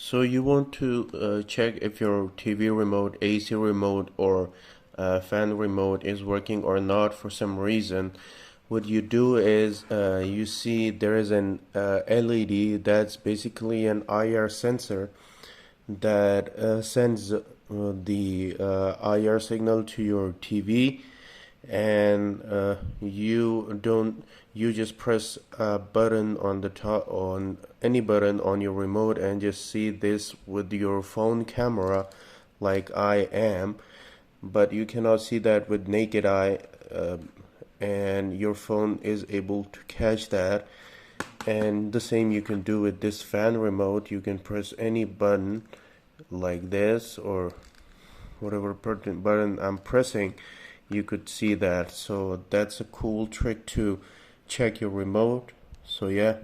So you want to check if your TV remote, AC remote, or fan remote is working or not for some reason. What you do is you see there is an LED that's basically an IR sensor that sends the IR signal to your TV, and you just press a button on the top on any button on your remote and just see this with your phone camera like I am, but you cannot see that with naked eye, and your phone is able to catch that. And the same you can do with this fan remote. You can press any button like this, or whatever button I'm pressing, you could see that. So that's a cool trick to check your remote. So yeah.